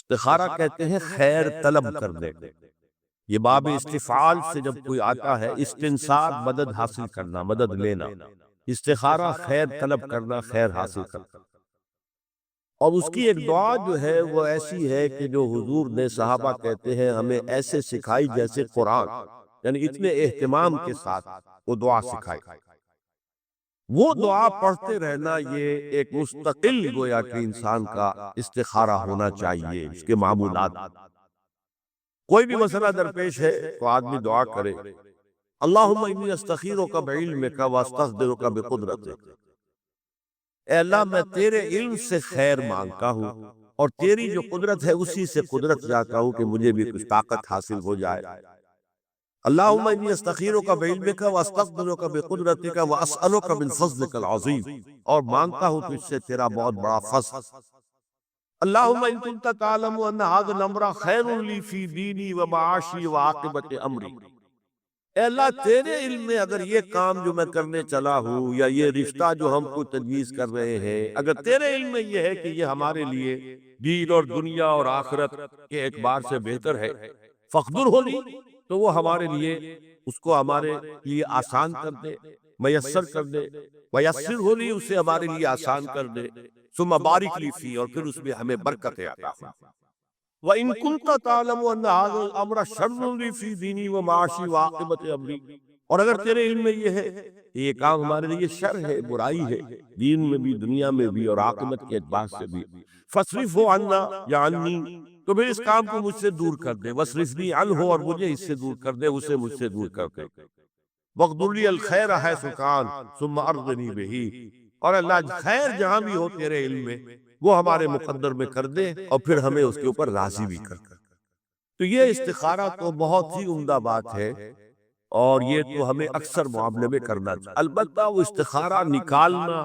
استخارہ کہتے ہیں خیر طلب کرنے کو۔ یہ باب استفعال سے جب کوئی آتا ہے، استنصار مدد حاصل کرنا، مدد لینا، استخارہ خیر طلب کرنا، خیر حاصل کرنا۔ اور اس کی ایک دعا جو ہے وہ ایسی ہے کہ جو حضور نے صحابہ کہتے ہیں ہمیں ایسے سکھائی جیسے قرآن، یعنی اتنے اہتمام کے ساتھ وہ دعا سکھائی۔ وہ دعا پڑھتے رہنا یہ ایک مستقل گویا کہ انسان کا استخارہ ہونا چاہیے، اس کے معمولات۔ کوئی بھی مسئلہ درپیش ہے تو آدمی دعا کرے، اللہم انی استخیرک بعلمک واستقدرک بقدرتک، اے اللہ میں تیرے علم سے خیر مانگتا ہوں اور تیری جو قدرت ہے اسی سے قدرت چاہتا ہوں کہ مجھے بھی کچھ طاقت حاصل ہو جائے۔ اللہم انی استخیرک بعلمک واستقدرک بقدرتک واسألک من فضلک العظیم، اور مانگتا ہوں تجھ سے تیرا بہت بڑا فضل۔ اللہم ان کنت تعلم ان ھذا الامر خیر لی فی دینی ومعاشی وعاقبت امری، اے اللہ تیرے علم میں اگر یہ کام جو میں کرنے چلا ہوں یا یہ رشتہ جو ہم کو تجویز کر رہے ہیں، اگر تیرے علم میں یہ ہے کہ یہ ہمارے لیے دین اور دنیا اور آخرت کے اعتبار سے بہتر ہے، فقدر ہو لی، تو وہ ہمارے لیے اس کو ہمارے لیے آسان کر دے، میسر کر دے، میسر ہو لی اسے ہمارے لیے آسان کر دے، ثم بارک لی فی، اور پھر اس میں ہمیں برکت عطا فرما۔ وَإِن كُنتَ تَعْلَمُ أَنَّ هَذَا الْأَمْرَ شَرٌّ لِّي فِي دِينِي وَمَعَاشِي وَعَاقِبَةِ أَمْرِي، اور اگر تیرے علم میں یہ ہے کہ یہ کام ہمارے لیے شر ہے، برائی ہے، دین میں بھی دنیا میں بھی اور عاقبت کے اعتبار سے بھی، فَاصْرِفْهُ عَنَّا یا عَنِّي، تو پھر اس کام کو مجھ سے دور کر دے، وَاصْرِفْنِي عَنْهُ، اور مجھے اس سے دور کر دے، اسے مجھ سے دور کر دے، وَاقْدُرْ لِي الْخَيْرَ حَيْثُ كَانَ ثُمَّ أَرْضِنِي بِهِ، اور اللہ خیر جہاں بھی ہو تیرے علم میں وہ ہمارے مقدر میں کر دے اور پھر ہمیں اس کے اوپر راضی بھی کر۔ تو یہ استخارہ تو بہت ہی عمدہ بات ہے، اور یہ تو ہمیں اکثر معاملے میں کرنا چاہیے۔ البتہ وہ استخارہ نکالنا،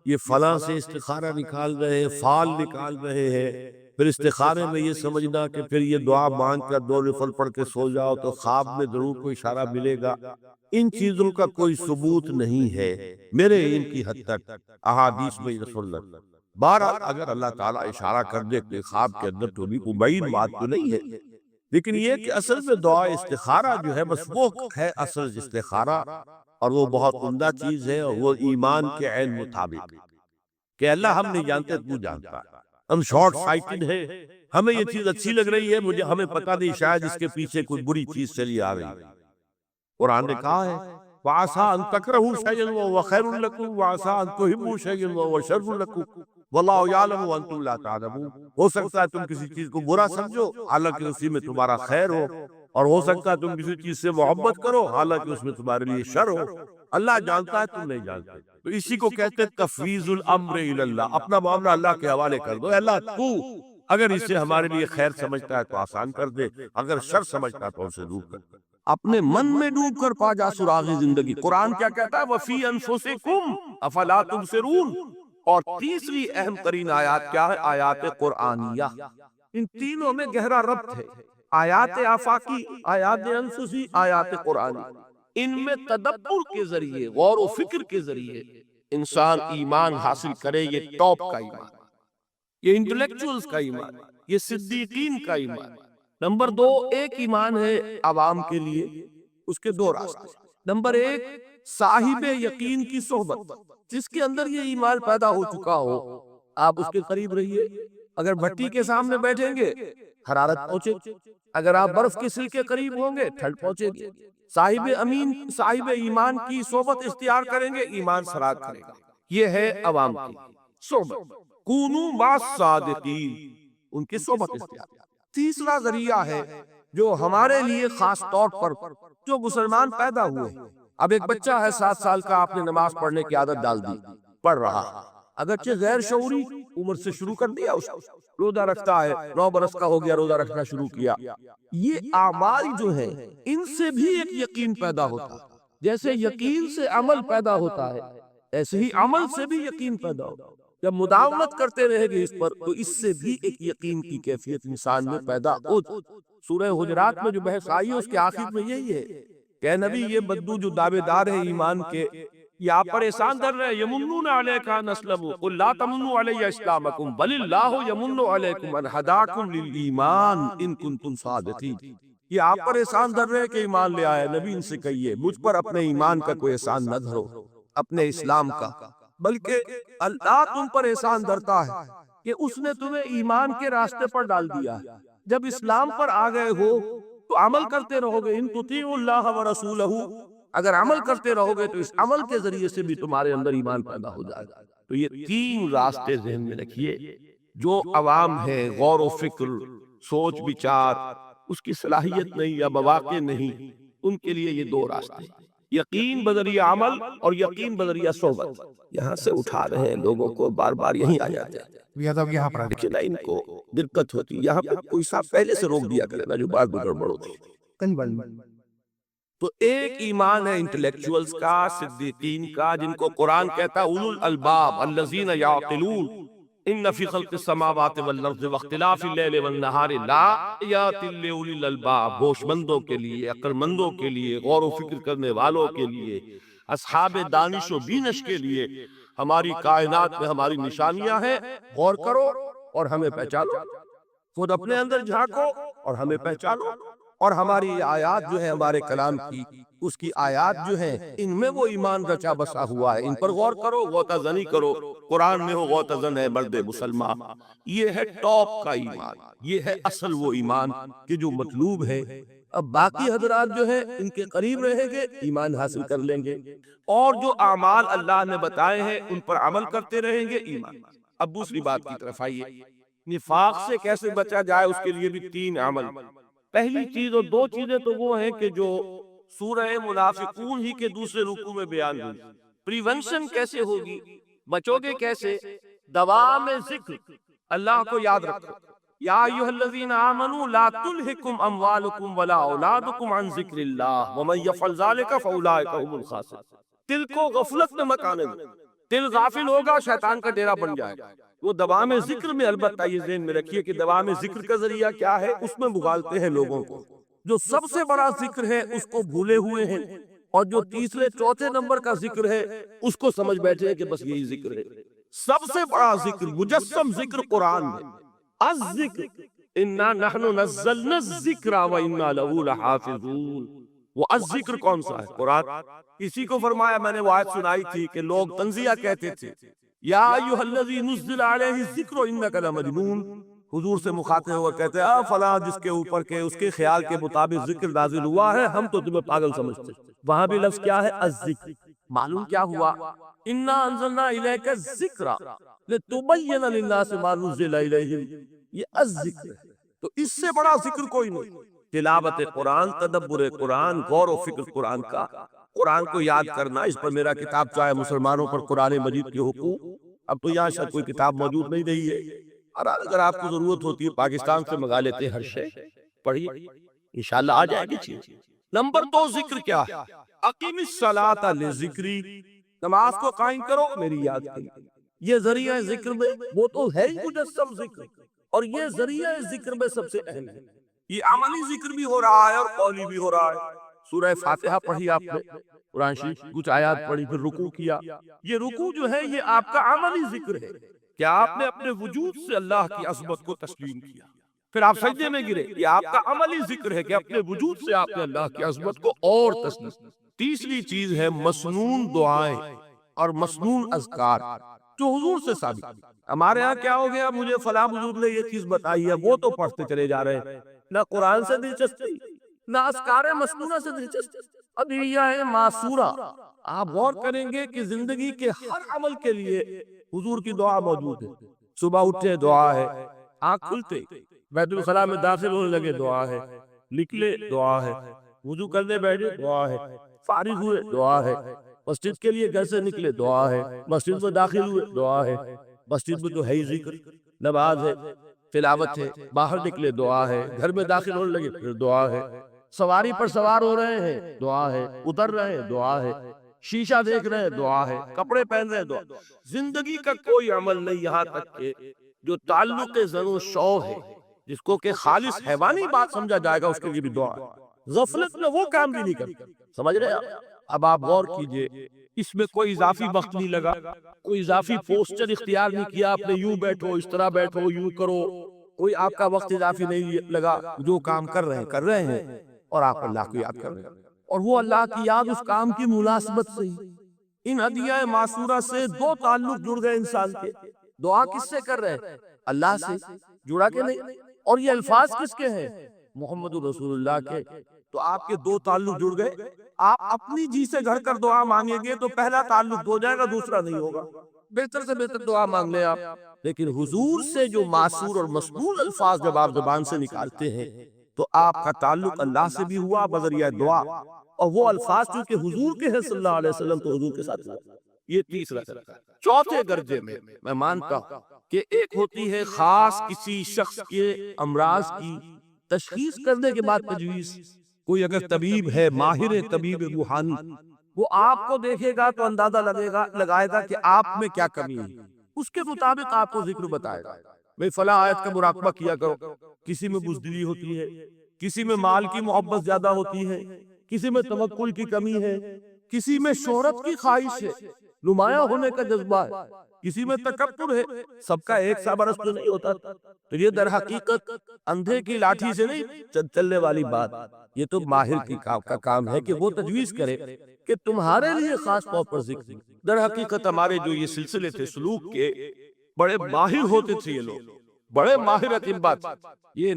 یہ فلاں سے استخارہ نکال رہے ہیں، فال نکال رہے ہیں، پھر استخارے میں یہ سمجھنا کہ پھر یہ دعا مانگ کر 2 نفل پڑھ کے سو جاؤ تو خواب میں ضرور کوئی اشارہ ملے گا، ان چیزوں کا کوئی ثبوت نہیں ہے میرے علم کی حد تک، احادیث میں رسول اللہ۔ بہرحال اگر اللہ تعالیٰ اشارہ کر دے کہ خواب کے اندر تو بھی کوئی بعید بات تو نہیں ہے، لیکن یہ کہ اصل میں دعا استخارہ جو ہے بس وہ ہے اصل استخارہ، اور وہ بہت عمدہ چیز ہے، اور وہ ایمان کے عین مطابق کہ اللہ ہم نہیں جانتے تو جانتا ہے، ہم شارٹ سائٹڈ ہیں، ہمیں یہ چیز اچھی لگ رہی ہے، ہمیں پتہ نہیں شاید اس کے پیچھے کوئی بری چیز چلی آ رہی ہے۔ قرآن نے کہا ہے وَعَسَىٰ أَن تَكْرَهُوا شَيْئًا وَهُوَ خَيْرٌ لَكُمْ وَعَسَىٰ أَن تُحِبُّوا شَيْئًا وَهُوَ شَرٌّ لَكُمْ وَاللَّهُ يَعْلَمُ وَأَنتُمْ لَا تَعْلَمُونَ، ہو سکتا ہے تم کسی چیز کو برا سمجھو حالانکہ اسی میں تمہارا خیر ہو، اور ہو سکتا ہے تم کسی چیز سے محبت کرو حالانکہ اس میں تمہارے لیے شر ہو، اللہ جانتا ہے تم نہیں جانتے۔ تو اسی کو کہتے ہیں تفویض الامر الی اللہ، اپنا معاملہ اللہ کے حوالے کر دو، اے اللہ تو اگر اسے ہمارے لیے خیر سمجھتا ہے تو آسان کر دے، اگر شر سمجھتا ہے تو اسے دور کر دے۔ اپنے من میں ڈوب کر پا جا سراغِ زندگی۔ قرآن کیا کہتا ہے وَفِي أَنفُسِكُمْ أَفَلَا تُبْصِرُونَ، اور تیسری اہم ترین آیات کیا ہے؟ آیات قرآنیہ۔ ان تینوں میں گہرا ربط ہے، آیات آفاقی، آیات انفسی، آیات قرآنی۔ ان میں تدبر کے ذریعے، غور و فکر کے ذریعے انسان ایمان حاصل کرے، یہ ٹاپ کا ایمان، یہ انٹلیکچوئلز کا ایمان، یہ صدیقین کا ایمان۔ نمبر 2 ایک ایمان ہے عوام کے لیے، اس کے 2 راستے۔ نمبر 1 صاحب یقین کی صحبت، جس کے اندر یہ ایمان پیدا ہو چکا ہو، آپ اس کے قریب رہیے، اگر بھٹی کے سامنے بیٹھیں گے حرارت پہنچے گی، اگر آپ برف کے سل کے قریب ہوں گے ٹھنڈ پہنچے گی۔ صاحب امین، صاحب ایمان کی صحبت اختیار کریں گے، ایمان سرار کرے گا۔ یہ ہے عوام کی صحبت، کونوا مع الصادقین، ان کی صحبت اختیار۔ تیسرا ذریعہ ہے جو ہمارے لیے خاص طور پر جو مسلمان پیدا ہوئے، اب ایک بچہ ہے 7 سال کا، آپ نے نماز پڑھنے کی عادت ڈال دی، پڑھ رہا، اگرچہ غیر شعوری عمر سے شروع کر دیا، اس روزہ رکھتا ہے، 9 برس کا ہو گیا روزہ رکھنا شروع کیا۔ یہ اعمال جو ہیں ان سے بھی ایک یقین پیدا ہوتا ہے، جیسے یقین سے عمل پیدا ہوتا ہے ایسے ہی عمل سے بھی یقین پیدا ہوتا ہے۔ جب مداومت کرتے رہے گے اس پر تو اس سے بھی ایک یقین کی کیفیت انسان میں پیدا ہو۔ سورہ حجرات میں جو بحث آئی ہے اس کے آخر میں یہی ہے کہ اے نبی یہ بدو جو دعوے دار ہیں ایمان کے، یہ آپ پر احسان در رہے ہیں، یمنون علیک ان اسلموا قل لا تمنوا علی اسلامکم بل اللہ یمن علیکم ان ہداکم للایمان ان کنتم صادقین۔ یہ آپ پر احسان در رہے ہیں کہ ایمان لے آئے، نبی ان سے کہیے مجھ پر اپنے ایمان کا کوئی احسان نہ دھرو، اپنے اسلام کا، بلکہ اللہ تم پر احسان دھرتا ہے کہ اس نے تمہیں ایمان کے راستے پر ڈال دیا ہے۔ جب اسلام پر آ گئے ہو تو عمل کرتے رہو گے، ان تطیعوا اللہ ورسولہ، اگر عمل کرتے رہو گے تو اس عمل کے ذریعے سے بھی تمہارے اندر ایمان پیدا ہو جائے گا۔ تو یہ تین راستے ذہن میں رکھیے، جو عوام ہے غور و فکر، سوچ بچار، اس کی صلاحیت نہیں یا مواقع نہیں، ان کے لیے یہ دو راستے، یقین بذریعہ عمل اور یقین بذریعہ صحبت۔ یہاں سے اٹھا رہے ہیں لوگوں کو، بار بار یہیں آ جاتے ہیں، لیکن ان کو دقت ہوتی ہے۔ یہاں پر کوئی صاحب پہلے سے روک دیا کرے نا جو بات گڑبڑ ہوتی ہے۔ تو ایک ایمان ہے انٹلیکچوئلز کا، صدیقین کا، جن کو قرآن کہتا ہے اولو الالباب الذین یعقلون ان فی خلق السماوات والارض واختلاف اللیل والنہار لآیات لأولی الالباب، ہوش مندوں کے لیے، عقل مندوں کے لیے، غور و فکر کرنے والوں کے لیے، اصحاب دانش و بینش کے لیے ہماری کائنات میں ہماری نشانیاں ہیں۔ غور کرو اور ہمیں پہچانو، خود اپنے اندر جھانکو اور ہمیں پہچانو، اور ہماری آیات جو ہیں ہمارے کلام کی، اس کی آیات جو ہیں ان میں وہ ایمان رچا بسا ہوا ہے، ان پر غور کرو، غوطہ زنی کرو۔ قرآن میں ہو غوطہ زن ہے مرد مسلمان، یہ ہے ٹاپ کا ایمان، یہ ہے اصل وہ ایمان کہ جو مطلوب ہے۔ اب باقی حضرات جو ہیں ان کے قریب رہیں گے، ایمان حاصل کر لیں گے، اور جو اعمال اللہ نے بتائے ہیں ان پر عمل کرتے رہیں گے، ایمان۔ اب دوسری بات کی طرف آئیے، نفاق سے کیسے بچا جائے، اس کے لیے بھی تین عمل۔ پہلی چیز اور دو چیزیں تو وہ ہیں کہ جو سورہ منافقون ہی کے دوسرے رکوع میں بیان ہوئی۔ پریونشن کیسے ہوگی، بچو گے کیسے؟ دوام ذکر، اللہ کو یاد رکھو۔ یا ایھا الذین آمنوا لا تلہکم اموالکم ولا اولادکم عن ذکر اللہ ومن یفعل ذلک فاولئک هم الخاسرون۔ دل کو غفلت میں مت آنے دو، دل غافل ہوگا شیطان کا ڈیرا بن جائے گا۔ وہ دوام ذکر میں، البتہ یہ ذہن میں رکھیے کہ دوام ذکر کا ذریعہ کیا ہے، اس میں بگالتے ہیں لوگوں کو۔ جو سب سے بڑا ذکر ہے اس کو بھولے ہوئے ہیں، اور جو تیسرے چوتھے نمبر کا ذکر ہے اس کو سمجھ بیٹھے ہیں کہ بس یہی ذکر ہے۔ سب سے بڑا ذکر، مجسم ذکر قرآن ہے۔ الذکر انا نحن نزلنا الذکر وانا لہ لحافظون۔ وہ الذکر کون سا ہے؟ قرآن۔ اسی کو فرمایا، میں نے وہ آیت سنائی تھی کہ لوگ تنزیہ کہتے تھے، یا ایھا الذی نزل علیہ الذکر انک لمجنون۔ حضور سے مخاطب ہو کر کہتے ہیں فلاں جس کے اوپر کے اس کے خیال کے مطابق ذکر نازل ہوا ہے، ہم تو تمہیں پاگل سمجھتے۔ وہاں بھی لفظ کیا ہے؟ الذکر۔ معلوم کیا ہوا؟ انا انزلنا الیک الذکر لتبین للناس ما نزل الیہم، یہ الذکر ہے۔ تو اس سے بڑا ذکر کوئی نہیں۔ تلاوت قرآن، تدبر قرآن، غور و فکر قرآن کا، قرآن کو یاد کرنا۔ اس پر میرا کتاب چاہے مسلمانوں پر قرآن مجید کے حقوق، اب تو یہاں شاید کوئی کتاب موجود نہیں رہی ہے، اور اگر آپ کو ضرورت ہوتی ہے پاکستان سے منگا لیتے ہر شے، پڑھیے انشاءاللہ آ جائے گی چیز۔ نمبر دو، ذکر کیا ہے؟ اقیم الصلاۃ لذکری، نماز کو قائم کرو میری یاد کے لیے۔ یہ ذریعہ ذکر میں، وہ تو ہے ہی مجسم ذکر، اور یہ ذریعہ ذکر میں سب سے اہم ہے۔ یہ عملی ذکر بھی ہو رہا ہے اور قولی بھی ہو رہا ہے۔ سورہ فاتحہ پڑھی آپ نے، قرآن شریف کچھ آیات پڑھی، پھر رکوع کیا۔ یہ رکوع جو ہے یہ آپ کا عملی ذکر ہے کہ آپ نے اپنے وجود سے اللہ کی عظمت کو تسلیم کیا۔ پھر آپ سجدے میں گرے، یہ آپ کا عملی ذکر ہے کہ اپنے وجود سے آپ نے اللہ کی عظمت کو اور تسلیم۔ تیسری چیز ہے مسنون دعائیں اور مسنون اذکار، جو حضور سے ثابت۔ ہمارے ہاں کیا ہو گیا، مجھے فلاں بزرگ نے یہ چیز بتائی ہے، وہ تو پڑھتے چلے جا رہے ہیں، نہ قرآن سے دلچسپی، نہ اذکار مسنونہ سے دلچسپی، ادعیہ معصورہ۔ آپ غور کریں گے کہ زندگی کے ہر عمل کے لیے حضور کی دعا موجود ہے۔ صبح اٹھے دعا ہے، آنکھ کھلتے بیت الخلاء میں داخل ہونے لگے دعا ہے، نکلے دعا ہے، وضو کرنے بیٹھے دعا ہے، فارغ ہوئے دعا ہے، مسجد کے لیے گھر سے نکلے دعا ہے، مسجد میں داخل ہوئے دعا ہے، مسجد میں تو ہے ہی ذکر، نماز ہے، تلاوت ہے، باہر نکلے دعا ہے، گھر میں داخل ہونے لگے پھر دعا ہے، سواری پر سوار ہو رہے ہیں دعا ہے، اتر رہے ہیں دعا ہے، شیشہ دیکھ رہے ہیں دعا ہے، کپڑے پہن رہے ہیں دعا۔ زندگی کا کوئی عمل نہیں یہاں تک کہ جو تعلق زن و شو ہے، جس کو کہ خالص حیوانی بات سمجھا جائے گا، اس کے لیے بھی دعا ہے۔ غفلت میں وہ کام بھی نہیں کرتا، سمجھ رہے ہیں؟ اب آپ غور کیجئے، اس میں کوئی اضافی وقت نہیں لگا، کوئی اضافی پوسچر اختیار نہیں کیا، آپ نے یوں بیٹھو، اس طرح بیٹھو، یوں کرو، کوئی آپ کا وقت اضافی نہیں لگا، جو کام کر رہے ہیں اور آپ اللہ کو یاد کر رہے ہیں، اور وہ اللہ کی یاد اس کام کی مناسبت سے ہی۔ ان ہدیہ معصورہ سے دو تعلق جڑ گئے انسان کے، دعا کس سے کر رہے ہیں؟ اللہ سے، جڑا کہ نہیں؟ اور یہ الفاظ کس کے ہیں؟ محمد رسول اللہ کے۔ تو آپ کے دو تعلق جڑ گئے، آپ اپنی جی سے گھڑ کر دعا مانگیں گے تو پہلا تعلق ہو جائے گا، دوسرا نہیں ہوگا۔ بہتر سے بہتر دعا مانگ لیں آپ، لیکن حضور سے جو معصور اور مسنون الفاظ جب آپ زبان سے نکالتے ہیں تو آپ کا تعلق اللہ سے بھی ہوا بذریعہ دعا، اور وہ الفاظ چونکہ حضور کے ہیں صلی اللہ علیہ وسلم تو حضور کے ساتھ ہوا۔ یہ تیسرا طریقہ۔ چوتھے درجے میں مانتا ہوں کہ ایک ہوتی ہے خاص کسی شخص کے امراض کی تشخیص کرنے کے بعد تجویز۔ کوئی اگر طبیب ہے، ماہر طبیب روحانی، وہ آپ کو دیکھے گا تو اندازہ لگائے گا کہ آپ میں کیا کمی ہے، اس کے مطابق آپ کو ذکر بتائے گا، بھئی فلاں آیت کا مراقبہ کیا کرو۔ کسی میں بزدلی ہوتی ہے، کسی میں مال کی محبت زیادہ ہوتی ہے، کسی میں توکل کی کمی ہے، کسی میں شہرت کی خواہش ہے، نمایاں ہونے کا جذبہ ہے، کسی میں تکبر ہے، سب کا ایک سا برس تو نہیں ہوتا۔ تو یہ در حقیقت اندھے کی لاٹھی سے نہیں چلنے والی بات، یہ تو ماہر کی کا کام ہے کہ وہ تجویز کرے کہ تمہارے لیے خاص طور پر ذکر۔ در حقیقت ہمارے جو یہ سلسلے تھے سلوک کے، بڑے ماہر ہوتے تھے یہ لوگ، بڑے ماہر اطباء تھے۔ یہ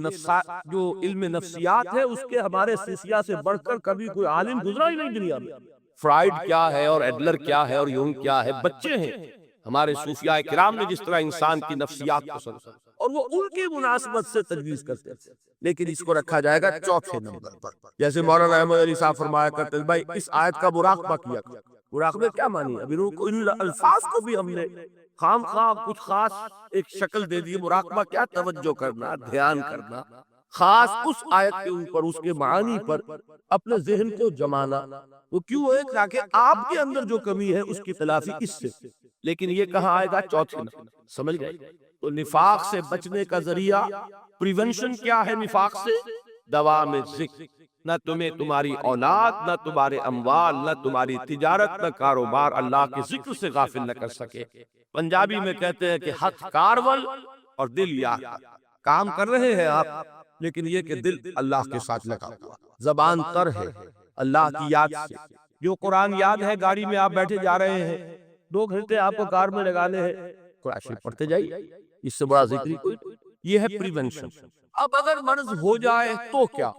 جو علم نفسیات ہے اس کے ہمارے سلسلہ سے بڑھ کر کبھی کوئی عالم گزرا ہی نہیں دنیا میں۔ فرائیڈ کیا ہے اور ایڈلر کیا ہے اور یونگ کیا ہے، بچے ہیں۔ ہمارے صوفیاء کرام نے جس طرح انسان کی نفسیات کو سمجھا اور وہ ان کی مناسبت سے تجویز کرتے ہیں، لیکن اس کو رکھا جائے گا چوتھے نمبر پر۔ جیسے مولانا احمد علی صاحب فرمایا کرتے ہیں، بھائی اس آیت کا مراقبہ کیا کرو۔ مراقبہ کیا مانی؟ ابھی ان الفاظ کو بھی ہم نے خام خواہ کچھ خاص ایک شکل دے دی۔ مراقبہ کیا؟ توجہ کرنا، دھیان کرنا، خاص اس آیت کے اوپر، اس کے معانی پر اپنے ذہن کو جمانا۔ وہ کیوں ہے؟ تاکہ آپ کے اندر جو کمی ہے اس کی تلافی اس سے۔ لیکن یہ کہاں آئے گا؟ چوتھے نمبر، سمجھ گئے؟ تو نفاق سے بچنے کا ذریعہ، پریونشن کیا ہے نفاق سے؟ دوام ذکر۔ نہ تمہیں تمہاری اولاد، نہ تمہارے اموال، نہ تمہاری تجارت، نہ کاروبار اللہ کے ذکر سے غافل نہ کر سکے۔ پنجابی میں کہتے ہیں کہ ہتھ کارول اور دل یاد۔ کام کر رہے ہیں آپ، لیکن یہ کہ دل اللہ کے ساتھ لگا ہوا، زبان تر ہے اللہ کی یاد سے۔ جو قرآن یاد ہے، گاڑی میں آپ بیٹھے جا رہے ہیں، 2 گھنٹے آپ کو کار میں لگانے ہیں، قرآن شریف پڑھتے جائیے، اس سے بڑا ذکری کوئی۔ یہ ہے پریونشن۔ اب اگر مرض ہو جائے تو کیا؟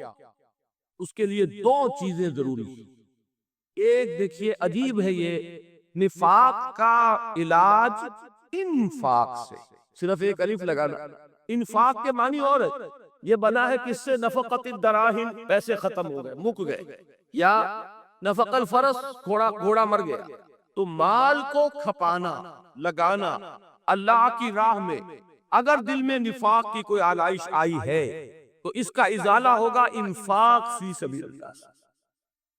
اس کے لیے 2 چیزیں ضروری ہیں۔ ایک دیکھیے عجیب ہے، یہ نفاق کا علاج انفاق سے، صرف ایک الف لگانا۔ انفاق کے معنی اور ہے، یہ بنا ہے کس سے؟ نفقت الدراہم، پیسے ختم ہو گئے، مک گئے، یا نفق الفرس، گھوڑا مر گیا۔ تو مال کو کھپانا، لگانا اللہ کی راہ میں، اگر دل میں نفاق کی کوئی آلائش آئی ہے تو اس کا ازالہ ہوگا انفاق فی سبیل اللہ سے۔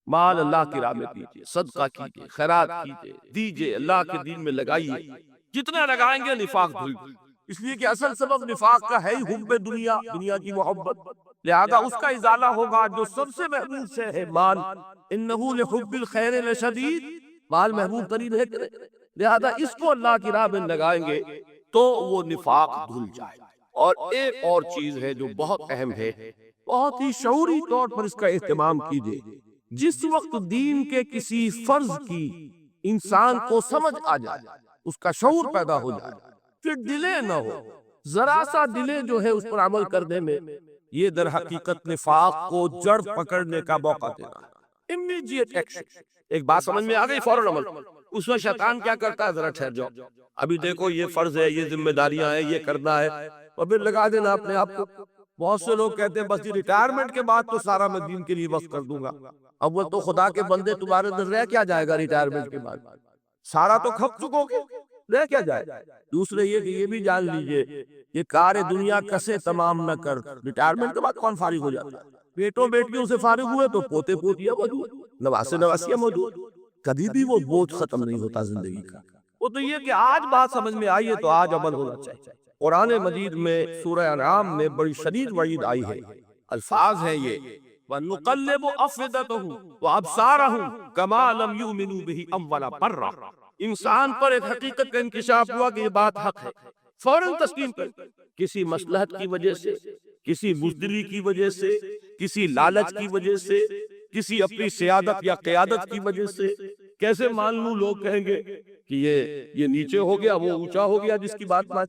مال اللہ کی راہ میں دیجئے، صدقہ کیجئے، خیرات کیجئے، دیجئے، اللہ کے دین میں لگائیے۔ جتنے لگائیں گے نفاق دھل جائے، اس لیے کہ اصل سبب نفاق کا ہے ہی حب دنیا، دنیا کی محبت، لہذا اس کا ازالہ ہوگا جو سب سے محبوب سے ہے مال۔ انہ لحب الخیر لشدید، مال محبوب ترین ہے کہ نہیں؟ لہذا اس کو اللہ کی راہ میں لگائیں گے تو وہ نفاق دھل جائے۔ اور ایک اور چیز ہے جو بہت اہم ہے، بہت ہی شعوری طور پر اس کا اہتمام کیجئے۔ جس وقت دین کے کسی فرض کی انسان کو سمجھ آ جائے، اس کا شعور پیدا ہو جائے، پھر ڈیلے نہ ہو، ذرا سا ڈیلے جو ہے اس پر عمل کرنے میں، یہ در حقیقت نفاق کو جڑ پکڑنے کا موقع دینا۔ امیڈیٹ ایکشن، ایک بات سمجھ میں آ گئی، فوراً عمل۔ اس میں شیطان کیا کرتا ہے؟ ذرا ٹھہر جاؤ، ابھی دیکھو یہ فرض ہے، یہ ذمہ داریاں ہیں، یہ کرنا ہے، اور پھر لگا دینا اپنے آپ کو۔ بہت سے لوگ کہتے ہیں بس یہ ریٹائرمنٹ کے بعد تو سارا میں دین کے لیے وقف کر دوں گا۔ اول تو خدا کے بندے تمہارے اندر رہ کیا جائے گا ریٹائرمنٹ کے بعد؟ سارا تو کھپ چکو گے، رہ کیا جائے؟ دوسرے یہ کہ یہ بھی جان لیجئے، یہ کار دنیا کسے تمام نہ کر، ریٹائرمنٹ کے بعد کون فارغ ہو جاتا ہے؟ بیٹوں بیٹیوں سے فارغ ہوئے تو پوتے پوتیاں موجود، نواسے نواسیاں موجود، کبھی بھی وہ بوجھ ختم نہیں ہوتا زندگی کا۔ وہ تو یہ کہ آج بات سمجھ میں آئی ہے تو آج عمل ہونا چاہیے۔ قرآن مجید میں سورہ انعام میں بڑی شدید وعید آئی ہے، الفاظ ہیں یہ وَنُقَلِّبُ أَفْئِدَتَهُمْ وَأَبْصَارَهُمْ كَمَا لَمْ يُؤْمِنُوا بِهِ أَوَّلَ مَرَّةٍ۔ انسان پر ایک حقیقت کا انکشاف ہوا کہ یہ بات حق ہے، فوراً تسلیم کر، کسی مصلحت کی وجہ سے، کسی بزدلی کی وجہ سے، کسی لالچ کی وجہ سے، کسی اپنی سیادت یا قیادت کی وجہ سے کیسے مان لوں، لوگ کہیں گے کہ یہ نیچے ہو گیا، وہ اونچا ہو گیا جس کی بات مان،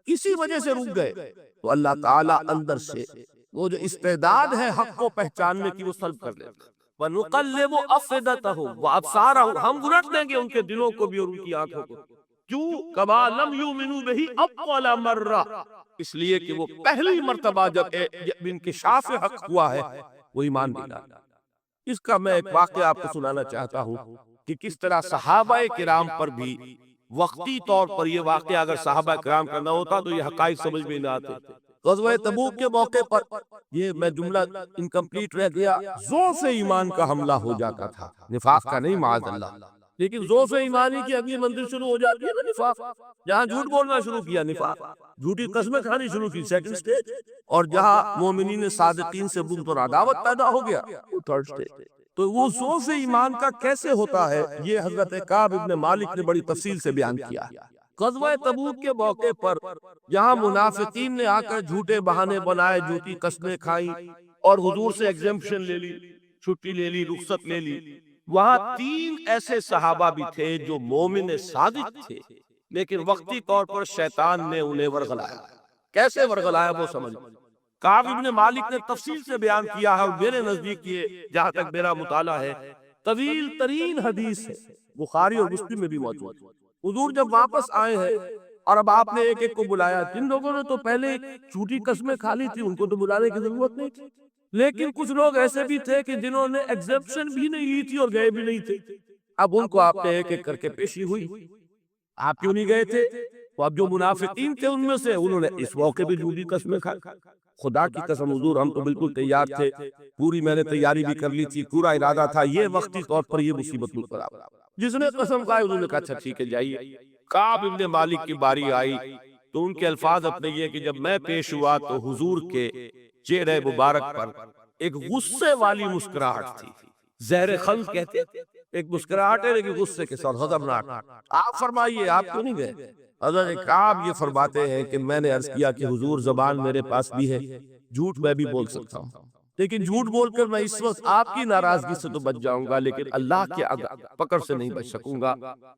اسی وجہ سے رک گئے۔ تو اللہ تعالیٰ اندر سے وہ جو استعداد ہے حق کو پہچاننے کی وہ سلب کر لیتا ہے۔ وَنُقَلِّبُ أَفْئِدَتَهُمْ وَأَبْصَارَهُمْ، ہم الٹ دیں گے ان کے دلوں کو بھی اور ان کی آنکھوں کو۔ کیوں؟ كَمَا لَمْ يُؤْمِنُوا بِهِ أَوَّلَ مَرَّةٍ، اس لیے کہ وہ پہلی مرتبہ جب انکشاف حق ہوا ہے وہ ایمان نہیں لایا۔ اس کا میں ایک واقعہ آپ کو سنانا چاہتا ہوں کہ کس طرح صحابہ کرام پر بھی وقتی طور پر یہ واقعہ اگر صحابہ کرام کا نہ ہوتا تو یہ حقائق سمجھ میں نہ آتے۔ غزوہ تبوک کے موقع پر یہ میں جملہ انکمپلیٹ رہ گیا، ضعف ایمان کا حملہ ہو جاتا تھا، نفاق کا نہیں معاذ اللہ، لیکن ضعف ایمانی کی اگلی منزل شروع ہو جاتی ہے نا نفاق، جہاں جھوٹ بولنا شروع کیا نفاق، جھوٹی قسمیں کھانی شروع کی سیکنڈ سٹیج، اور جہاں مومنین صادقین سے بغض اور عداوت پیدا ہو گیا وہ تھرڈ سٹیج۔ تو وہ ضعف ایمان کا کیسے ہوتا ہے یہ حضرت کعب ابن مالک نے بڑی تفصیل سے بیان کیا۔ غزوہ تبوک کے موقع پر جہاں منافقین نے آ کر جھوٹے بہانے بنائے، جھوٹی قسمیں کھائیں اور حضور سے ایگزمپشن لے لی، چھٹی لے لی، رخصت لے لی، وہاں 3 ایسے صحابہ بھی تھے جو مومن صادق تھے، لیکن وقتی طور پر شیطان نے انہیں ورغلایا۔ کیسے ورغلایا وہ سمجھ۔ کعب ابن مالک نے تفصیل سے بیان کیا ہے، اور میرے نزدیک یہ جہاں تک میرا مطالعہ ہے طویل ترین حدیث ہے، بخاری اور مسلم میں بھی موجود ہے۔ حضور جب واپس آئے ہیں اور اب آپ نے ایک ایک کو بلایا، جن لوگوں نے تو پہلے جھوٹی قسمیں کھا لی تھی ان کو تو بلانے کی ضرورت نہیں تھی، لیکن کچھ لوگ ایسے بھی تھے کہ جنہوں نے ایگزمپشن بھی نہیں لی تھی اور گئے بھی نہیں تھے، اب ان کو آپ نے ایک ایک کر کے پیشی ہوئی۔ آپ کیوں نہیں گئے تھے؟ تو اب جو منافقین تھے ان میں سے انہوں نے اس موقع بھی جھوٹی قسمیں کھا۔ خدا کی قسم حضور ہم تو بالکل تیار تھے، پوری میں نے تیاری بھی کر لی تھی، پورا ارادہ تھا، یہ وقتی طور پر یہ مصیبت مجھ پر آ۔ جس نے قسم کھائی انہوں نے کہا اچھا ٹھیک ہے جائیے۔ کعب ابن مالک کی باری آئی تو ان کے الفاظ اپنے یہ کہ جب میں پیش ہوا تو حضور کے چہرے مبارک پر ایک غصے والی مسکراہٹ تھی، زہر خلق کہتے ہیں، ایک مسکراہٹ ہے لیکن غصے کے ساتھ، غضبناک۔ آپ فرمائیے آپ کیوں نہیں گئے؟ حضرت کعب یہ فرماتے ہیں کہ میں نے عرض کیا کہ حضور زبان میرے پاس بھی ہے، جھوٹ میں بھی بول سکتا ہوں، لیکن جھوٹ بول کر میں اس وقت آپ کی ناراضگی سے تو بچ جاؤں گا لیکن اللہ کے پکڑ سے نہیں بچ سکوں گا۔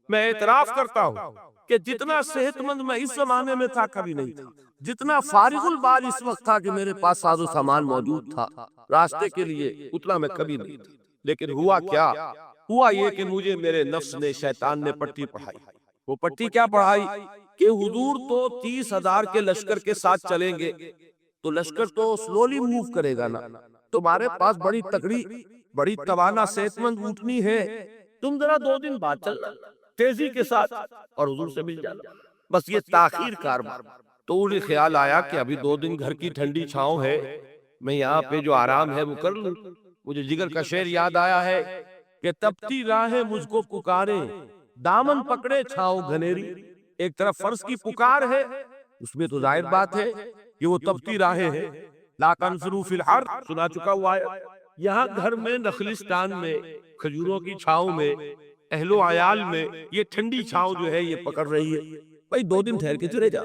میں اعتراف کرتا ہوں کہ جتنا صحت مند میں اس زمانے میں تھا کبھی نہیں تھا، جتنا فارغ البال اس وقت تھا کہ میرے پاس ساز و سامان موجود تھا راستے کے لیے، اتنا میں کبھی نہیں تھا۔ لیکن ہوا کیا؟ ہوا یہ کہ مجھے میرے نفس نے، شیطان نے پٹی پڑھائی۔ وہ پٹی کیا پڑھائی کہ حضور تو 30,000 کے لشکر کے ساتھ چلیں گے تو لشکر تو سلولی موو کرے گا نا، تمہارے پاس بڑی تکڑی، بڑی توانا صحت مند اونٹنی ہے، تم ذرا 2 دن بعد چلنا تیزی کے ساتھ اور حضور سے مل جانا، بس یہ تاخیر کاربار۔ تو انہیں خیال آیا کہ ابھی 2 دن گھر کی ٹھنڈی چھاؤں ہے، میں یہاں پہ جو آرام ہے وہ کر لوں۔ مجھے جگر کا شعر یاد آیا ہے کہ تپتی راہیں مجھ کو پکارے، دامن پکڑے چھاؤں گھنیری۔ ایک طرف فرض کی پکار ہے، اس میں تو ظاہر بات ہے کہ وہ تپتی راہیں ہیں، لا تنفروا فی الحر سنا چکا ہوا ہے۔ یہاں گھر میں نخلستان میں کھجوروں کی چھاؤں میں اہل و عیال میں یہ ٹھنڈی چھاؤں جو ہے یہ پکڑ رہی ہے، بھائی 2 دن ٹھہر کے چلے جاؤ،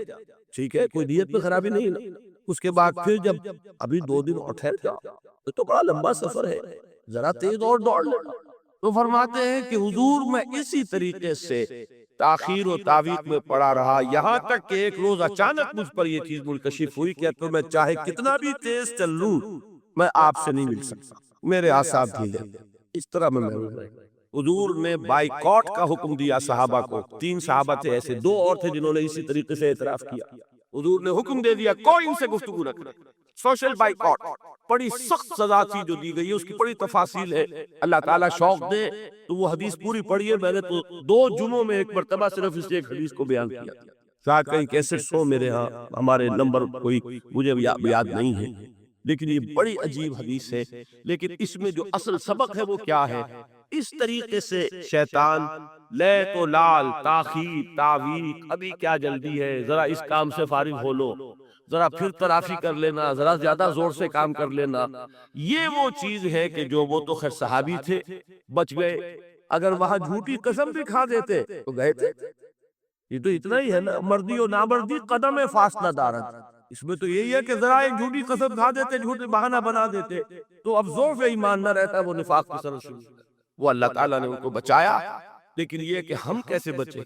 ٹھیک ہے، کوئی نیت میں خرابی نہیں نا۔ اس کے بعد پھر جب ابھی 2 دن اور ٹھہر جاؤ تو بڑا لمبا سفر ہے، ذرا تیز اور دوڑ لینا۔ تو فرماتے ہیں کہ حضور میں اسی طریقے سے تاخیر و تعویق میں پڑا رہا، یہاں تک کہ ایک روز اچانک مجھ پر یہ چیز منکشف ہوئی کہ تو میں چاہے کتنا بھی تیز چل لوں میں آپ سے نہیں مل سکتا، میرے اعصاب ڈھیلے۔ اس طرح میں محروم رہا۔ حضور نے بائیکاٹ کا حکم دیا صحابہ کو، 3 صحابہ تھے ایسے، 2 اور تھے جنہوں نے اسی طریقے سے اعتراف کیا۔ حضور نے حکم دے دیا کوئی ان سے گفتگو نہ کرے، سوشل بائیکاٹ، بڑی سخت سزا تھی جو دی گئی ہے، اس کی بڑی تفاصیل ہے، اللہ تعالیٰ شوق دے تو وہ حدیث پوری پڑھی ہے، میں نے تو 2 جمعوں میں ایک مرتبہ صرف اس ایک حدیث کو بیان کیا، شاید کہیں کیسٹ ہو میرے ہاں، ہمارے نمبر کوئی مجھے یاد نہیں ہے، لیکن یہ بڑی عجیب حدیث ہے۔ لیکن اس میں جو اصل سبق ہے وہ کیا ہے؟ اس طریقے سے شیطان لے تو لال، تاخیر، تعویق، ابھی کیا جلدی ہے، ذرا اس کام سے فارغ ہو لو، ذرا پھر تلافی کر لینا، ذرا زیادہ زور سے کام کر لینا، یہ وہ چیز ہے کہ جو وہ تو خیر صحابی تھے، بچ گئے۔ اگر وہاں جھوٹی قسم بھی کھا دیتے تو گئے تھے۔ یہ تو اتنا ہی ہے نا، مردی و نامردی قدم فاصلہ دارت، اس میں تو یہی ہے کہ ذرا ایک جھوٹی قسم کھا دیتے، جھوٹے بہانہ بنا دیتے تو اب ضعف ایمان نہ رہتا، وہ نفاق کی طرف شروع۔ وہ اللہ تعالیٰ نے ان کو بچایا، لیکن یہ کہ ہم کیسے بچے؟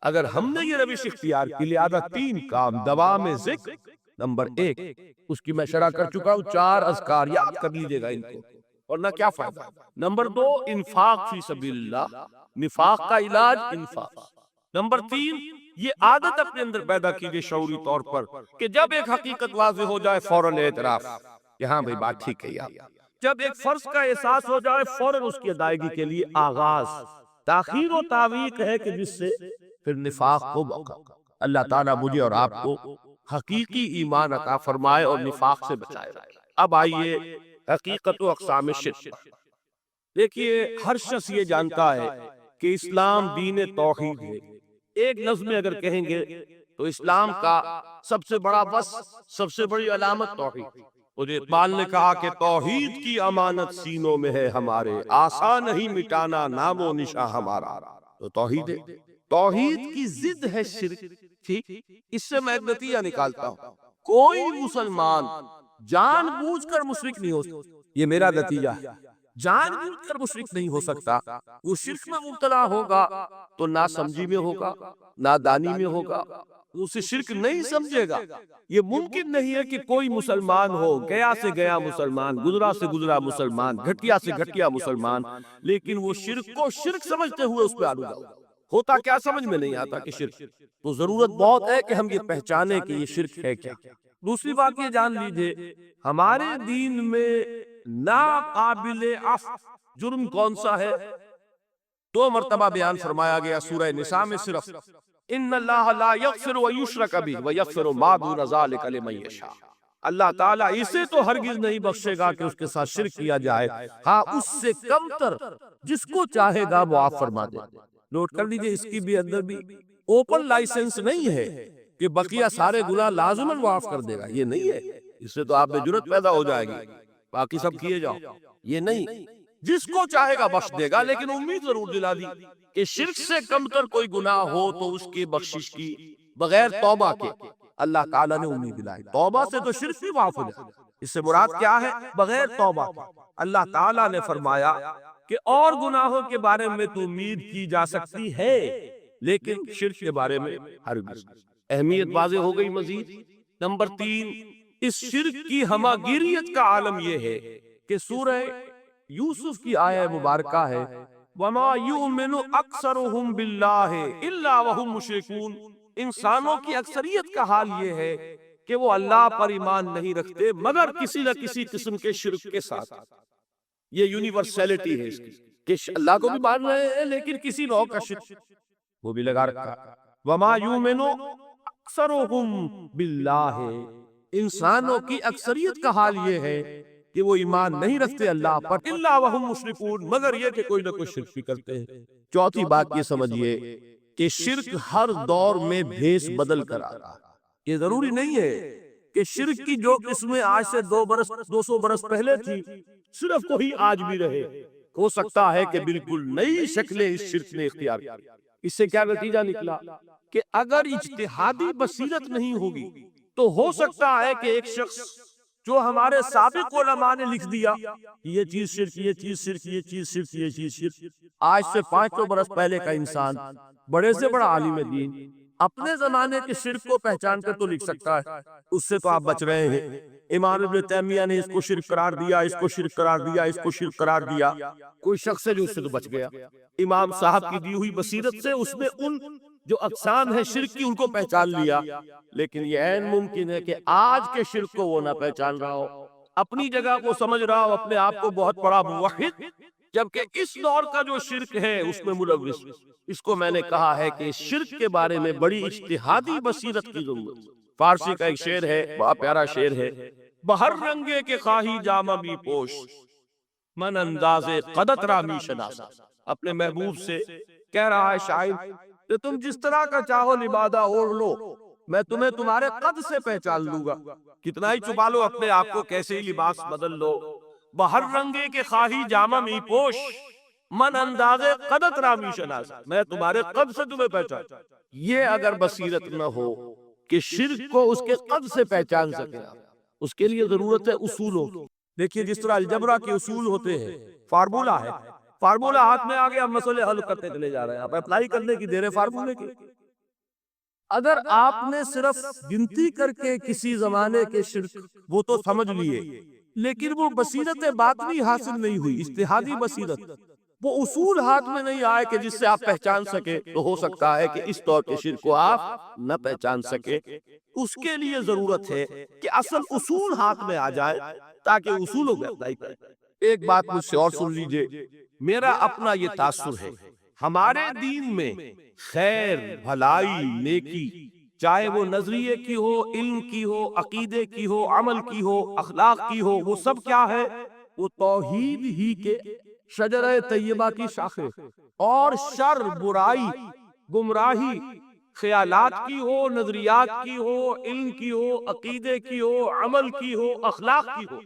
اگر ہم نے یہ روش اختیار کی، لہذا 3 کام دوام ذکر، نمبر 1 اس کی میں شرح کر چکا ہوں، 4 اذکار یاد کر لیجئے گا ان کو، ورنہ کیا فائدہ۔ نمبر 2 انفاق فی سبیل اللہ، نفاق کا علاج انفاق۔ نمبر 3 یہ عادت اپنے اندر پیدا کیجئے شعوری طور پر کہ جب ایک حقیقت واضح ہو جائے فوراً اعتراف کہ ہاں بھئی بات ٹھیک ہے یار، جب ایک فرض کا احساس ہو جائے فوراً اس کی ادائیگی کے لیے آغاز۔ تاخیر و تعویق ہے کہ جس سے پھر نفاق کو موقع۔ اللہ تعالیٰ مجھے اور آپ کو حقیقی ایمان عطا فرمائے اور نفاق سے بچائے۔ اب آئیے حقیقت و اقسام شرک۔ دیکھیے ہر شخص یہ جانتا ہے کہ اسلام دین توحید ہے۔ ایک لفظ میں اگر کہیں گے تو اسلام کا سب سے بڑا بس، سب سے بڑی علامت توحید۔ اور اقبال نے کہا کہ توحید کی امانت سینوں میں ہے ہمارے، آسان نہیں مٹانا نام و نشاں ہمارا۔ تو توحید ہے، توحید کی ضد ہے شرک۔ ٹھیک، اس سے میں ایک نتیجہ نکالتا ہوں، کوئی مسلمان جان بوجھ کر مشرک نہیں ہو سکتا۔ یہ میرا نتیجہ ہے، جان بوجھ کر مشرک نہیں ہو سکتا۔ وہ شرک میں مبتلا ہوگا تو ناسمجھی میں ہوگا، نادانی میں ہوگا، اسے شرک نہیں سمجھے گا۔ یہ ممکن نہیں ہے کہ کوئی مسلمان ہو، گیا سے گیا مسلمان، گزرا سے گزرا مسلمان، گھٹیا سے گھٹیا مسلمان، لیکن وہ شرک کو شرک سمجھتے ہوئے اس پہ آلودہ ہوتا کیا سمجھ میں نہیں آتا کہ شرک۔ تو ضرورت بہت ہے کہ ہم یہ پہچانیں کہ یہ شرک ہے کیا۔ دوسری بات یہ جان لیجئے، ہمارے دین میں ناقابل عفو جرم کون سا ہے؟ 2 مرتبہ بیان فرمایا گیا سورہ نساء میں صرف، ان اللہ لا یغفر و یشرک بہ و یغفر ما دون ذلک لمن یشاء۔ اللہ تعالیٰ اسے تو ہرگز نہیں بخشے گا کہ اس کے ساتھ شرک کیا جائے، ہاں اس سے کم تر جس کو چاہے گا معاف فرما دے۔ نوٹ کر لیجئے، اس کی بھی اندر بھی اوپن لائسنس نہیں ہے کہ بقیہ سارے گناہ لازماً معاف کر دے گا، یہ نہیں ہے۔ اس سے تو آپ میں جرت پیدا ہو جائے گی، باقی سب کیے جاؤ، یہ نہیں۔ جس کو چاہے گا بخش دے گا، لیکن امید ضرور دلا دی کہ شرک سے کم تر کوئی گناہ ہو تو اس کی بخشش کی بغیر توبہ کے اللہ تعالیٰ نے امید دلائی۔ توبہ سے تو شرک بھی معاف ہو جائے، اس سے مراد کیا ہے؟ بغیر توبہ کے۔ اللہ تعالیٰ نے فرمایا کہ اور گناہوں کے بارے میں تو امید کی جا سکتی ہے، لیکن شرک کے بارے میں ہرگز۔ اہمیت واضح ہو گئی مزید۔ نمبر 3 اس شرک کی ہماگیریت کا عالم یہ ہے کہ سورہ یوسف کی آیہ مبارکہ ہے، وَمَا يُؤْمِنُ أَكْثَرُهُمْ بِاللَّهِ إِلَّا وَهُمْ مُشْرِكُونَ۔ انسانوں کی اکثریت کا حال یہ ہے کہ وہ اللہ پر ایمان نہیں رکھتے مگر کسی نہ کسی قسم کے شرک کے ساتھ۔ یہ یونیورسلٹی ہے اس کی کہ اللہ کو بھی مان رہے ہیں لیکن کسی نوع کا شرک وہ بھی لگا رکھا۔ وَمَا يُؤْمِنُ أَكْثَرُهُمْ بِاللَّهِ، انسانوں کی اکثریت کا حال یہ ہے کہ وہ ایمان نہیں رکھتے اللہ پر، الا وہم مشرکون، مگر یہ کہ کوئی نہ کوئی شرک بھی کرتے ہیں۔ چوتھی بات یہ سمجھیے کہ شرک ہر دور میں بھیس بدل کر آ رہا ہے۔ یہ ضروری نہیں ہے کہ شرک کی جو قسمیں آج سے 200 برس پہلے تھی صرف وہی آج بھی رہے۔ ہو سکتا ہے کہ بالکل نئی شکلیں اس شرک نے اختیار کی۔ اس سے کیا نتیجہ نکلا کہ اگر اجتہادی بصیرت نہیں ہوگی تو ہو سکتا ہے کہ ایک شخص جو ہمارے سابق علماء نے لکھ دیا یہ چیز شرک، یہ چیز شرک، یہ چیز شرک، یہ چیز شرک، آج سے 500 برس پہلے کا انسان بڑے سے بڑا عالم دین اپنے زمانے کے شرک کو پہچان کر تو لکھ سکتا ہے، اس سے تو آپ بچ رہے ہیں۔ امام ابن تیمیہ نے اس کو شرک قرار دیا، اس کو شرک قرار دیا، اس کو شرک قرار دیا، کوئی شخص ہے جو اس سے تو بچ گیا۔ امام صاحب کی دی ہوئی بصیرت سے اس نے ان جو اقسام ہے شرک کی ان کو پہچان لیا، لیکن یہ عین ممکن ہے کہ آج کے شرک کو وہ نہ پہچان رہا ہو، اپنی جگہ کو سمجھ رہا ہو اپنے آپ کو بہت بڑا موحد، جبکہ اس دور کا جو شرک ہے اس میں ملوث۔ اس کو میں نے کہا ہے کہ شرک کے بارے میں بڑی اجتہادی بصیرت کی ضرورت۔ فارسی کا ایک شعر ہے، بڑا پیارا شعر ہے، بہر رنگے کے خواہی جامہ بھی پوش، من انداز قدت را می شناسا۔ اپنے محبوب سے کہہ رہا ہے شاعر کہ تم جس طرح کا چاہو لبادہ اوڑھ لو، میں تمہیں تمہارے قد سے پہچان لوں گا. کتنا ہی چھپا لو اپنے آپ کو، کیسے ہی لباس بدل لو، بہر رنگے کے خواہی جامہ می پوش، من اندازے قدت رامی شناس، میں تمہارے قد سے تمہیں پہچان. یہ اگر بصیرت نہ ہو کہ شرک کو اس کے قد سے پہچان سکے، اس کے لیے ضرورت ہے اصولوں کی. دیکھیے جس طرح الجبرا کے اصول ہوتے ہیں، فارمولا ہے، فارمولا ہاتھ میں آ گیا، مسئلے حل کرتے چلے جا رہے ہیں، آپ اپلائی کرنے کی دیر ہے فارمولے کی. اگر آپ نے صرف گنتی کر کے کسی زمانے کے شرک وہ تو سمجھ لیے، لیکن وہ بصیرت باطنی حاصل نہیں ہوئی، اجتہادی بصیرت، وہ اصول ہاتھ میں نہیں آئے کہ جس سے آپ پہچان سکے، تو ہو سکتا ہے کہ اس طور کے شرک کو آپ نہ پہچان سکے. اس کے لیے ضرورت ہے کہ اصل اصول ہاتھ میں آ جائے تاکہ اصولوں پہ اپلائی کریں. ایک بات مجھ سے اور سن لیجئے، میرا اپنا یہ تاثر ہے، ہمارے دین میں خیر، بھلائی، نیکی، چاہے وہ نظریے کی ہو، علم کی ہو، عقیدے کی ہو، عمل کی ہو، اخلاق کی ہو، وہ سب کیا ہے؟ وہ توحید ہی کے شجرہ طیبہ کی شاخیں. اور شر، برائی، گمراہی، خیالات کی ہو، نظریات کی ہو، علم کی ہو، عقیدے کی ہو، عمل کی ہو، اخلاق کی ہو،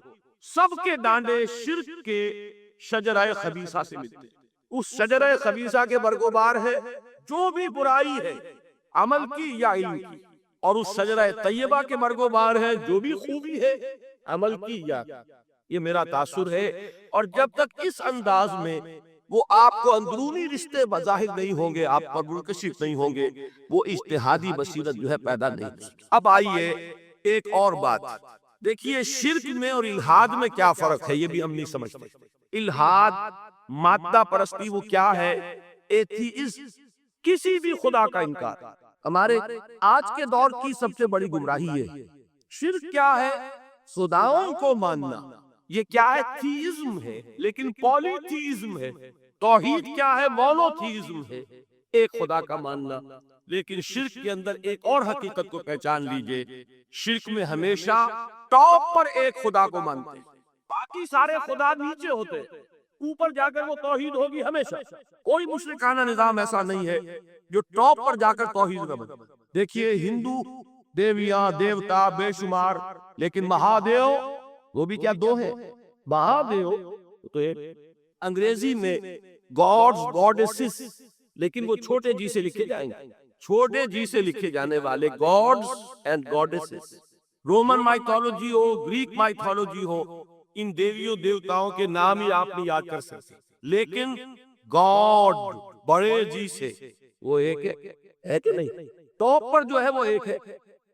سب کے ڈانڈے شرک کے شجرہ خبیثہ سے ملتے. اس شجرہ خبیثہ کے برگوبار ہے جو بھی برائی ہے، عمل کی یا علم کی، اور اس شجرہ طیبہ کے برگوبار ہے جو بھی خوبی ہے، عمل کی یا. یہ میرا تاثر ہے. اور جب تک اس انداز میں وہ آپ کو اندرونی رشتے بظاہر نہیں ہوں گے، آپ پر منکشف نہیں ہوں گے، وہ اجتہادی بصیرت جو ہے پیدا نہیں ہوگی. اب آئیے ایک اور بات دیکھیے، شرک میں اور الہاد میں کیا فرق ہے، یہ بھی ہم نہیں سمجھتے. الہاد، مادہ پرستی، وہ کیا ہے؟ ایتھیزم، کسی بھی خدا کا انکار. ہمارے آج کے دور کی سب سے بڑی گمراہی ہے. شرک کیا ہے؟ خداؤں کو ماننا. یہ کیا ہے؟ تھیزم ہے، لیکن پولی تھیزم ہے. توحید کیا ہے؟ مونو تھیزم ہے، ایک خدا کا ماننا. لیکن شرک کے اندر ایک اور حقیقت کو پہچان لیجئے، شرک میں ہمیشہ ٹاپ پر ایک خدا کو مانتے ہیں، باقی سارے خدا نیچے ہوتے ہیں، اوپر جا کر وہ توحید ہوگی ہمیشہ. کوئی مشرکانہ نظام ایسا نہیں ہے جو ٹاپ پر جا کر توحید نہ بنے. دیکھیے ہندو دیویاں، دیوتا بے شمار، لیکن مہادیو وہ بھی کیا دو ہیں؟ مہادیو تو ایک. انگریزی میں گاڈز، گاڈیسز، لیکن وہ چھوٹے جی سے لکھے جائیں گے، چھوٹے جی سے لکھے جانے والے gods and goddesses. Roman mythology ہو، گریک مائتھولوجی ہو، ان دیویوں دیوتاؤں کے نام ہی آپ نہیں یاد کر سکتے، لیکن گاڈ بڑے جی سے وہ ایک ہے کہ نہیں؟ ٹاپ پر جو ہے وہ ایک ہے.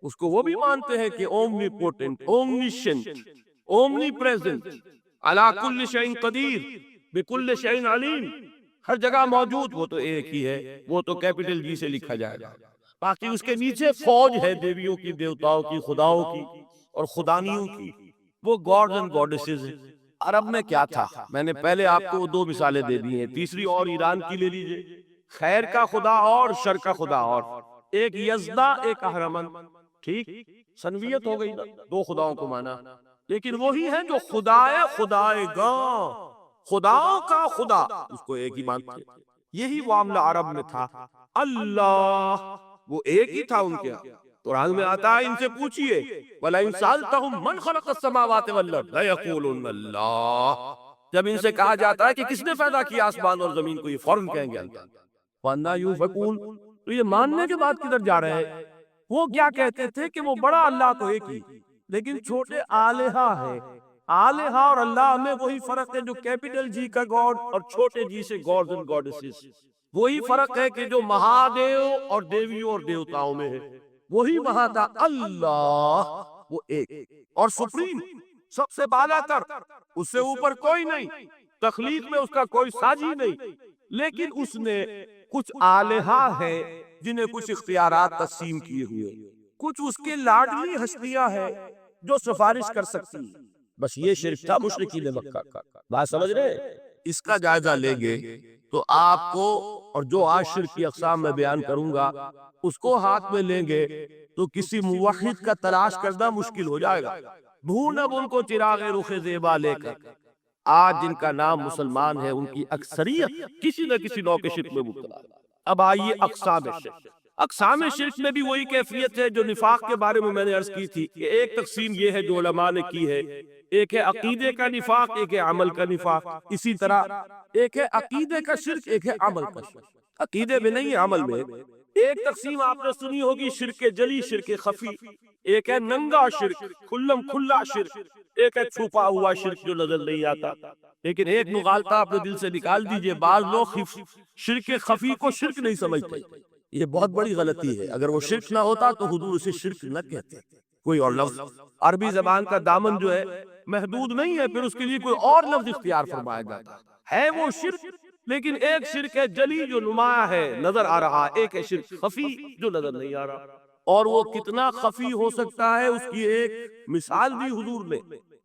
اس کو وہ بھی مانتے ہیں کہ اومنی پوٹنٹ، اومنیشنٹ، اومنی پریزنٹ، علی کل شیء قدیر، بکل شیء علیم، ہر جگہ موجود. وہ تو ایک ہی ہے، وہ تو کیپٹل جی سے لکھا جائے گا. باقی اس کے نیچے فوج ہے دیویوں کی، دیوتاؤں کی، خداؤں کی اور خدانیوں کی، وہ گاڈز اینڈ گاڈیسز ہیں. عرب میں کیا تھا؟ میں نے پہلے آپ کو دو مثالیں دے دی ہیں، تیسری اور ایران کی لے لیجئے. خیر کا خدا اور شر کا خدا اور، ایک یزدہ، ایک اہرمن. ٹھیک، سنویت ہو گئی نا، دو خداؤں کو مانا. لیکن وہی ہے جو خدائے خدائے گاں، خداؤں کا خدا، اس کو ایک ہی مانتے. یہی معاملہ عرب میں تھا. اللہ وہ ایک ہی تھا ان کے ہاں. قرآن میں آتا ہے ان سے پوچھئے وَلَئِن سَأَلْتَهُم مَّنْ خَلَقَ السَّمَاوَاتِ وَالْأَرْضَ لَيَقُولُنَّ اللَّهُ. جب ان سے کہا جاتا ہے کہ کس نے پیدا کیا آسمان اور زمین کو، یہ فوراً کہیں گے اللہ. وَأَنَّىٰ يُؤْفَكُونَ. تو یہ ماننے کے بعد کدھر جا رہے ہیں؟ وہ کیا کہتے تھے کہ وہ بڑا اللہ تو ایک ہی، لیکن چھوٹے آلہہ ہے. آلہہ اور اللہ میں وہی فرق ہے جو کیپٹل جی کا گاڈ اور چھوٹے جی سے گاڈز اینڈ گاڈیسز. وہی فرق ہے کہ جو مہادیو اور دیویوں اور دیوتاؤں میں ہے. وہی وہاں تھا اللہ، وہ ایک اور سپریم، سب سے بالا تر، اس سے اوپر کوئی نہیں، تخلیق میں اس کا کوئی ساجی نہیں. لیکن اس نے کچھ آلہہ ہیں جنہیں کچھ اختیارات تقسیم کیے ہوئے، کچھ اس کے لاڈلی ہستیاں ہیں جو سفارش کر سکتی. بس یہ شرک تھا مشرکین مکہ کا. بات سمجھ رہے؟ اس کا جائزہ لیں گے تو آپ کو، اور جو آج شرک کی اقسام میں بیان کروں گا اس کو ہاتھ میں لیں گے تو کسی موحد کا تلاش کرنا مشکل ہو جائے گا. ڈھونڈ اب ان کو چراغ رخ زیبا لے کر. آج جن کا نام مسلمان ہے ان کی اکثریت کسی نہ کسی نوع کے شرک میں مبتلا ہے. اب آئیے اقسام شرک. اقسام شرک میں بھی وہی کیفیت ہے جو نفاق کے بارے میں نے عرض کی تھی کہ ایک تقسیم یہ ہے جو علماء نے کی ہے، ایک ہے عقیدے کا نفاق، ایک ہے عمل کا نفاق۔ اسی طرح ایک ہے عقیدے کا شرک، ایک ہے عمل کا شرک۔ عقیدے میں نہیں، عمل میں۔ ایک تقسیم آپ نے سنی ہوگی شرک جلی، شرک خفی، ایک ہے ننگا شرک، کھلم کھلا شرک، ایک ہے چھپا ہوا شرک جو نظر نہیں آتا۔ لیکن ایک مغالطہ اپنے دل سے نکال دیجئے، بعض لوگ شرک خفی کو شرک نہیں سمجھتے، یہ بہت بڑی غلطی ہے۔ اگر وہ شرک نہ ہوتا تو حضور اسے شرک نہ کہتے، کوئی اور لفظ۔ عربی زبان کا دامن جو ہے محدود نہیں ہے، پھر اس کے لیے کوئی اور لفظ اختیار فرمایا جاتا ہے وہ شرک۔ لیکن ایک شرک ہے جلی جو نمایاں ہے، نظر آ رہا، ایک ہے شرک خفی جو نظر نہیں آ رہا۔ اور وہ کتنا خفی ہو سکتا ہے اس کی ایک مثال دی حضور نے۔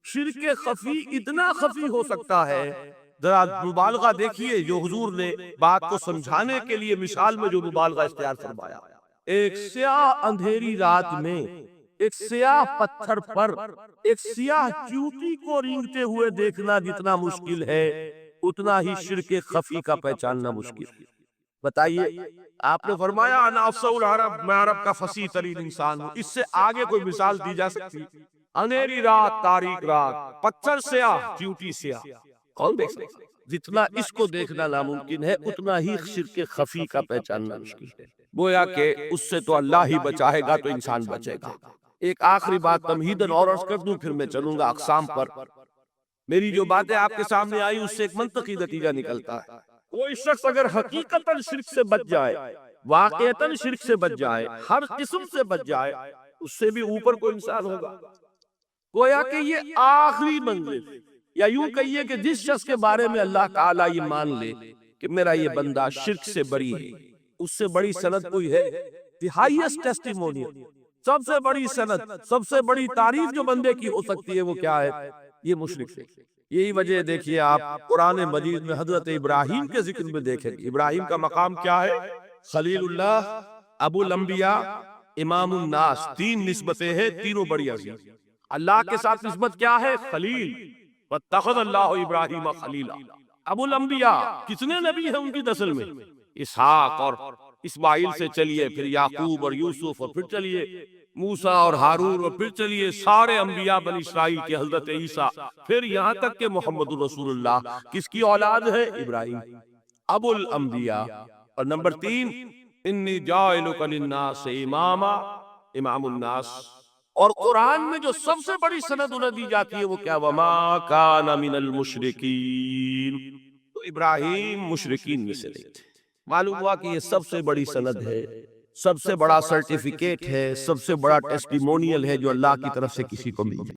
شرک خفی اتنا خفی ہو سکتا ہے، ذرا مبالغہ دیکھیے جو حضور نے بات کو سمجھانے کے لیے مثال میں جو مبالغہ اختیار فرمایا۔ ایک سیاہ اندھیری رات میں ایک سیاہ پتھر پر ایک سیاہ چیونٹی کو رینگتے ہوئے دیکھنا جتنا مشکل ہے، اتنا ہی شرک خفی کا پہچاننا مشکل ہے۔ بتائیے، آپ نے فرمایا انا افصح العرب، میں عرب کا فصیح ترین انسان ہوں، اس سے آگے کوئی مثال دی جا سکتی؟ اندھیری رات، تاریک رات، پتھر سیاہ، چیونٹی سیاہ، کون دیکھ سکتا؟ جتنا اس کو دیکھنا ناممکن ہے، اتنا ہی شرک خفی کا پہچاننا مشکل ہے۔ گویا کہ اس سے تو اللہ ہی بچائے گا تو انسان بچے گا۔ ایک آخری بات تمہیداً اور عرض کر دوں، پھر میں چلوں گا اقسام پر۔ میری جو باتیں آپ کے سامنے آئی اس سے ایک منطقی نتیجہ نکلتا ہے۔ کوئی شخص اگر حقیقتاً شرک سے بچ جائے، واقعتاً شرک سے بچ جائے، ہر قسم سے بچ جائے، اس سے بھی اوپر کوئی انسان ہوگا۔ گویا کہ یہ آخری منزل، یا یوں کہیے کہ جس شخص کے بارے میں اللہ تعالیٰ یہ مان لے کہ میرا یہ بندہ شرک سے بری ہے، اس سے بڑی سند کوئی ہے؟ دی ہائیسٹ ٹیسٹیمونیل، سب سے بڑی سند، سب سے بڑی تعریف جو بندے کی ہو سکتی ہے وہ کیا ہے؟ یہ مشرک سے۔ یہی وجہ دیکھیے آپ قرآن مجید میں حضرت ابراہیم کے ذکر میں دیکھیں گے، ابراہیم کا مقام کیا ہے؟ خلیل اللہ، ابو الانبیاء، امام الناس، تین نسبتیں ہیں، تینوں بڑی عظیم۔ اللہ کے ساتھ نسبت کیا ہے؟ خلیل، واتخذ اللہ ابراہیم خلیلا۔ ابو الانبیاء، کتنے نبی ہیں ان کی نسل میں؟ اسحاق اور اسماعیل سے چلیے، پھر یعقوب اور یوسف، اور پھر چلیے موسیٰ اور ہارون، اور پھر چلیے سارے انبیاء بنی اسرائیل کے، حضرت عیسیٰ، پھر یہاں تک کہ محمد الرسول اللہ کس کی اولاد ہے؟ ابراہیم، ابو الانبیاء۔ اور نمبر 3، انی جاعلک للناس اماما، امام الناس۔ اور قرآن میں جو سب سے بڑی سند انہیں دی جاتی ہے وہ کیا؟ وما کان من المشرکین۔ تو ابراہیم مشرکین میں سے نہیں تھے۔ معلوم ہوا کہ یہ سب سے بڑی سند ہے، سب سے بڑا سرٹیفکیٹ ہے، سب سے بڑا ٹیسٹیمونیل ہے جو اللہ کی طرف سے کسی کو مل جائے۔